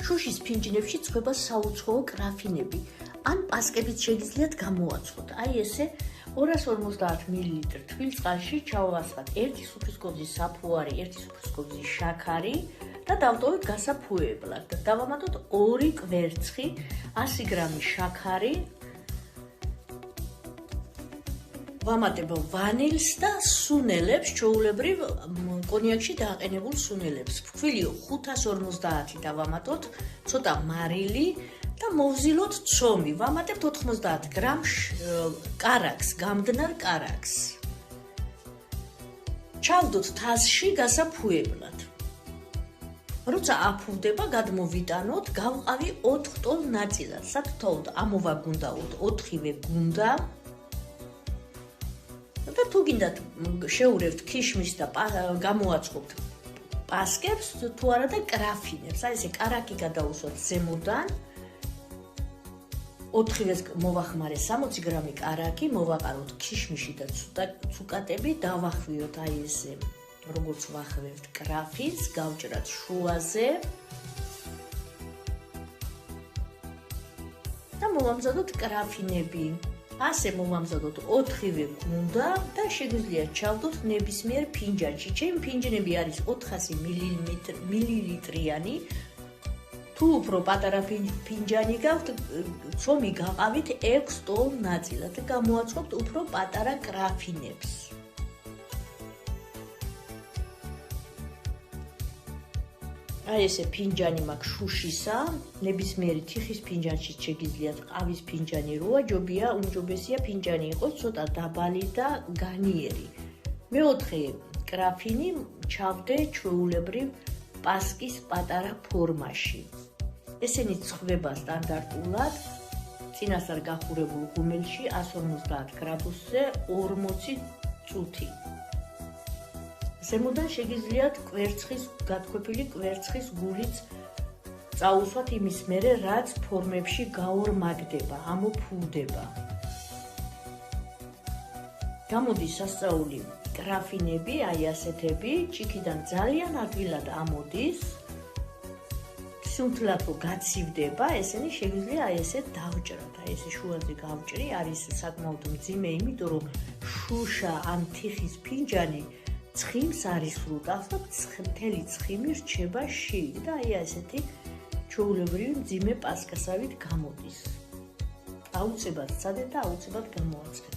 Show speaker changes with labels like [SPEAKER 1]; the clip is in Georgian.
[SPEAKER 1] შუშის ფინჯინებში წყება საუცხოო კრაფინები, ან პასკებით შეგიძლიათ გამოაცხოთ. აი ესე 250 მლ თბილ წყალში ჩავასხათ 1 სუფრისკოძის საფუარი, 1 სუფრისკოძის შაქარი და დავტოვეთ გასაფუებლად და დავამატოთ 2 კვერცხი, 100 გრამი შაქარი. ვამატებ ვანილს და სუნელებს, ჩვეულებრივ კონიაკში დააყენებულ სუნელებს. ფქვილი 550 დავამატოთ, ცოტა მარილი და მოვზილოთ ცომი. ვამატებთ 90 გრამ კარაქს, გამდნარ კარაქს. ჩავდოთ თასში გასაფუებლად. როცა აფუვდება, გადმოვიტანოთ, გავყავი 4 ტოლ ნაწილად. სათითაოდ ამოვაგუნდაოთ 4-ვე გუნდა. და თუ გინდათ შეურევთ ქიშმის და გამოაცხობთ პასკებს, თუ არა და კრაფინებს. აი ესე კარაკი გადაუსვათ ზემოდან. 4-ვეს მოვახმარე 60 გრამი კარაკი, მოვაყაროთ ქიშმიში და ცუკატები, დავახვიოთ აი ესე, როგორც ვახვევთ კრაფინს, გავჭრათ შუაზე. და მოვამზადოთ კრაფინები. ასე მოვამზადოთ 4-ვე გუნდა და შეგვიძლია ჩავდოთ ნებისმიერ ფინჯანში. ჩემი ფინჯანები არის 400 მილilitrიანი. თუ უფრო პატარა ფინჯანი გაქვთ, ცომი გაყავით 6 ტოლ ნაწილად და გამოაცხობთ უფრო პატარა კრაფინებს. აი ესე ფინჯანი მაქვს შუშისა, ნებისმიერი თიხის ფინჯანში შეგიძლიათ ყავის ფინჯანი როა, ჯობია, უმჯობესია ფინჯანი იყოს ცოტა დაბალი და განიერი. მეოთხე კრაფინი ჩავდე ჩვეულებრივ პასკის პატარა ფორმაში. ესენი წხვდება სტანდარტულად წინასწარ გახურებულ ღუმელში 150 გრადუსზე 40 წუთი. ზემოდან შეგიძლიათ გადაკვეთილი კვერცხის გულიც წაუსვათ იმის მერე, რაც ფორმებში გაორმაგდება, ამოფუვდება. გამოდის სასწაული კრაფინები, აი ასეთები, ჭიქიდან ძალიან ადვილად ამოდის. სუნთლად რომ გაცივდება, ესენი შეგვიძლია აი ესე დავჭრათ, აი ესე შუაზე გავჭრი, არის საკმაოდ მძიმე, იმიტომ რომ შუშა ან თიხის ფინჯანი ცხიმს არის სრუტავს და მთელი ცხიმი რჩება შიგ და აი ასეთი ჩვეულებრივი მძიმე პასკასავით გამოდის. აუცილებლად სცადეთ და აუცილებლად გამოაცხადეთ.